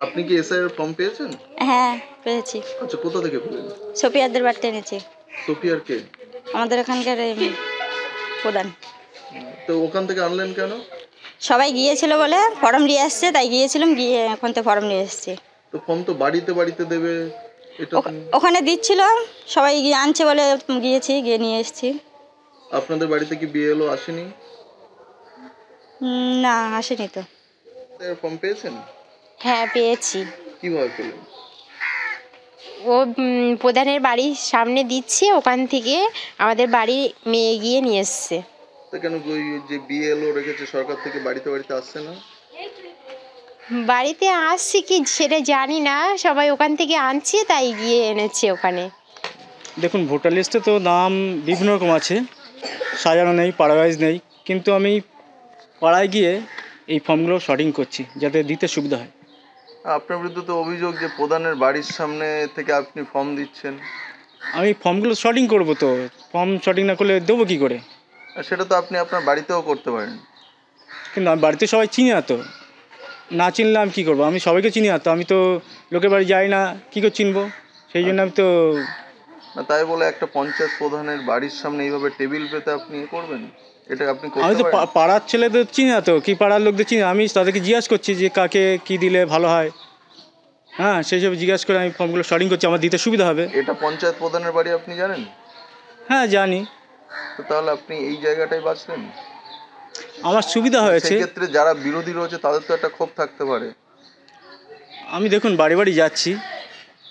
আপনি কি SIR form পেয়েছেন? হ্যাঁ পেয়েছি। আচ্ছা, কোথা থেকে পেলেন? সোফিয়াদের বাড়িতে এনেছি। সোফিয়ার কে? আমাদের এখানকার প্রধান। তো ওখান থেকে আনলেন কেন? সবাই গিয়েছিল বলে ফর্ম নিয়ে আসছে, তাই গিয়েছিলাম, গিয়ে এখন তো ফর্ম নিয়ে এসেছি। তো ফর্ম তো বাড়িতে বাড়িতে দেবে, এটা ওখানে দিচ্ছিল, সবাই গিয়ে আনছে বলে গিয়েছি, গিয়ে নিয়ে এসেছি। আপনাদের বাড়িতে কি বিএলও আসেনি? না আসেনি তো। ফর্ম পেয়েছেন? হ্যাঁ পেয়েছি। কিভাবে পেলেন? ও প্রধানের বাড়ির সামনে দিচ্ছে, ওখান থেকে আমাদের বাড়ি মেয়ে গিয়ে নিয়ে এসছে। তো কেন ওই যে বিএলও রেখেছে সরকার থেকে বাড়িতে বাড়িতে আসছে না? বাড়িতে আসছে কি সেটা জানি না, সবাই ওখান থেকে আনছে তাই গিয়ে এনেছে ওখানে। দেখুন, ভোটার লিস্টে তো নাম বিভিন্ন রকম আছে, সাজানো নেই, পাড়া ওয়াইজ নেই, কিন্তু আমি পাড়ায় গিয়ে এই ফর্মগুলো শর্টিং করছি যাতে দিতে সুবিধা হয়। আপনার বিরুদ্ধে তো অভিযোগ যে প্রধানের বাড়ির সামনে থেকে আপনি ফর্ম দিচ্ছেন। আমি ফর্মগুলো শর্টিং করব, তো ফর্ম শর্টিং না করলে দেবো কী করে? সেটা তো আপনি আপনার বাড়িতেও করতে পারেন। কিন্তু আমি বাড়িতে সবাই চিনি না, তো না চিনলে আমি কী করবো? আমি সবাইকে চিনি না, তো আমি তো লোকের বাড়ি যাই না, কী করে চিনবো? সেই জন্য আমি তো না, তাই বলে একটা পঞ্চায়েত প্রধানের বাড়ির সামনে এইভাবে টেবিল পেতে আপনি করবেন? এটা আপনি করতে পারেন? আমি তো পাড়ার ছেলেদের চিনি না, তো কি পাড়ার লোকদের চিনি, আমি তাদেরকে জিজ্ঞাসা করছি যে কাকে কি দিলে ভালো হয়। হ্যাঁ, সেই সব জিজ্ঞাসা করে আমি ফর্মগুলো শর্টিং করছি, আমার দিতে সুবিধা হবে। এটা পঞ্চায়েত প্রধানের বাড়ি, আপনি জানেন? হ্যাঁ জানি। তো তাহলে আপনি এই জায়গাটাই বাঁচলেন। আমার সুবিধা হয়েছে। সেক্ষেত্রে যারা বিরোধী রয়েছে তাদের তো একটা ক্ষোভ থাকতে পারে। আমি দেখুন বাড়ি বাড়ি যাচ্ছি,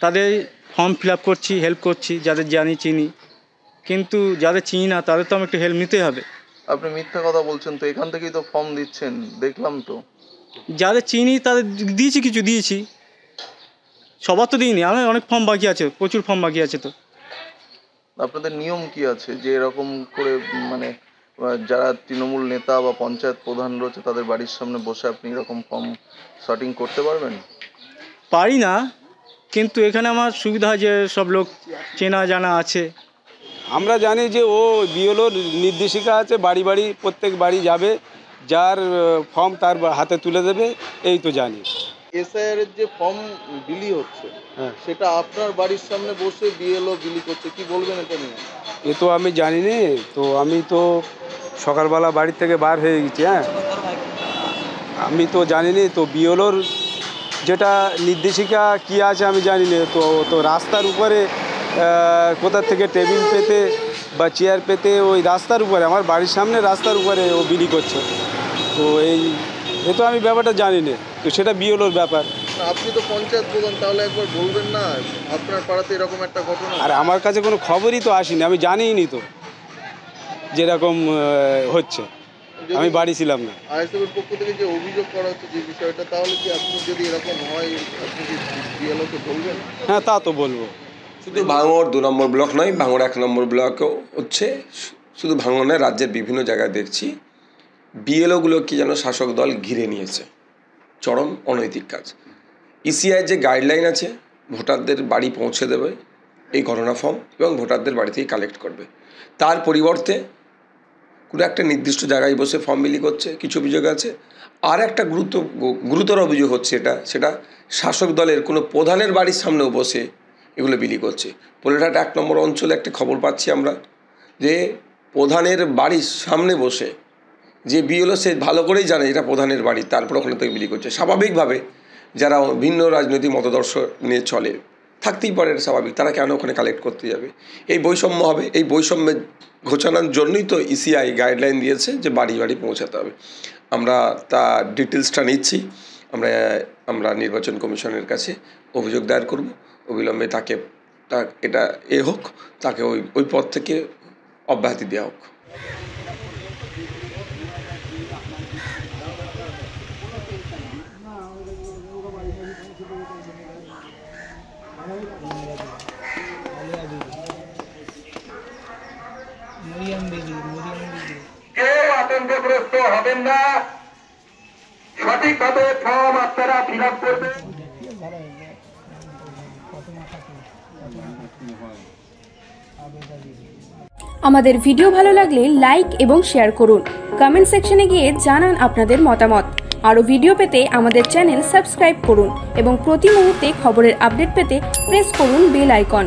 তাদের ফর্ম ফিল আপ করছি, হেল্প করছি, যাদের জানি চিনি, কিন্তু যাদের চিনি না তাদের তো আমি একটু হেল্প নিতেই হবে। আপনি মিথ্যা কথা বলছেন তো, এখান থেকেই তো ফর্ম দিচ্ছেন, দেখলাম তো। যাদের চিনি তাদের দিয়েছি, কিছু দিয়েছি, সবার তো দিইনি, আমার অনেক ফর্ম বাকি আছে, প্রচুর ফর্ম বাকি আছে। তো আপনাদের নিয়ম কি আছে যে এরকম করে মানে যারা তৃণমূল নেতা বা পঞ্চায়েত প্রধান রয়েছে তাদের বাড়ির সামনে বসে আপনি এরকম ফর্ম শর্টিং করতে পারবেন? পারি না, কিন্তু এখানে আমার সুবিধা হয় যে সব লোক চেনা জানা আছে। আমরা জানি যে ও বিএলওর নির্দেশিকা আছে, বাড়ি বাড়ি প্রত্যেক বাড়ি যাবে, যার ফর্ম তার হাতে তুলে দেবে, এই তো জানি। এসআইআর এর যে ফর্ম বিলি হচ্ছে, সেটা আপনার বাড়ির সামনে বসে বিএলও বিলি করছে, কি বলবেন এটা নিয়ে? এ তো আমি জানি না, তো আমি তো সকালবেলা বাড়ি থেকে বার হয়ে গেছি। হ্যাঁ, আমি তো জানি না, তো বিএলওর যেটা নির্দেশিকা কী আছে আমি জানি না। তো রাস্তার উপরে কোথা থেকে টেবিল পেতে বা চেয়ার পেতে ওই রাস্তার উপরে, আমার বাড়ির সামনে রাস্তার উপরে ও বিলি করছে। তো এ তো আমি ব্যাপারটা জানি না, তো সেটা বিএলওর ব্যাপার। আপনি তো পঞ্চায়েত প্রধান, তাহলে একবার বলবেন না আপনার পাড়াতে এরকম একটা ঘটনা? আর আমার কাছে কোনো খবরই তো আসেনি, আমি জানিই নি তো যেরকম হচ্ছে, আমি বাড়ি ছিলাম না। আইএসএফের পক্ষ থেকে যে অভিযোগ করা হচ্ছে যে বিষয়টা, তাহলে কি আপনি যদি এরকম হয় আপনি কি বিএলওকে বলবেন? হ্যাঁ, তা তো বলবো। শুধু ভাঙড় 2 নম্বর ব্লক নয়, ভাঙড় 1 নম্বর ব্লকেও হচ্ছে। শুধু ভাঙড়ে রাজ্যের বিভিন্ন জায়গায় দেখছি বিএলওগুলো কি যেন শাসক দল ঘিরে নিয়েছে। চরম অনৈতিক কাজ। ইসিআই যে গাইডলাইন আছে, ভোটারদের বাড়ি পৌঁছে দেবে এই গণনা ফর্ম এবং ভোটারদের বাড়ি থেকে কালেক্ট করবে, তার পরিবর্তে কোনো একটা নির্দিষ্ট জায়গায় বসে ফর্ম বিলি করছে, কিছু অভিযোগ আছে। আর একটা গুরুতর অভিযোগ হচ্ছে সেটা শাসক দলের কোনো প্রধানের বাড়ির সামনেও বসে এগুলো বিলি করছে। পোলেরহাট 1 নম্বর অঞ্চলে একটা খবর পাচ্ছি আমরা যে প্রধানের বাড়ির সামনে বসে যে বিএলও সে ভালো করেই জানে এটা প্রধানের বাড়ি, তারপর ওখানে থেকে বিলি করছে। স্বাভাবিকভাবে যারা ভিন্ন রাজনৈতিক মতাদর্শ নিয়ে চলে, থাকতেই পারে, স্বাভাবিক, তারা কেন ওখানে কালেক্ট করতে যাবে? এই বৈষম্য হবে। এই বৈষম্যের ঘোচানোর জন্যই তো ইসিআই গাইডলাইন দিয়েছে যে বাড়ি বাড়ি পৌঁছাতে হবে। আমরা তার ডিটেলসটা নিচ্ছি, আমরা নির্বাচন কমিশনের কাছে অভিযোগ দায়ের করব, অবিলম্বে এটা হোক, তাকে ওই পদ থেকে অব্যাহতি দেওয়া হোক। কেউ আতঙ্কগ্রস্ত হবেন না, সঠিকভাবে ফর্ম আপনারা ফিল আপ করবেন। আমাদের ভিডিও ভালো লাগলে লাইক এবং শেয়ার করুন। কমেন্ট সেকশনে গিয়ে জানান আপনাদের মতামত। আরও ভিডিও পেতে আমাদের চ্যানেল সাবস্ক্রাইব করুন এবং প্রতি মুহূর্তে খবরের আপডেট পেতে প্রেস করুন বেল আইকন।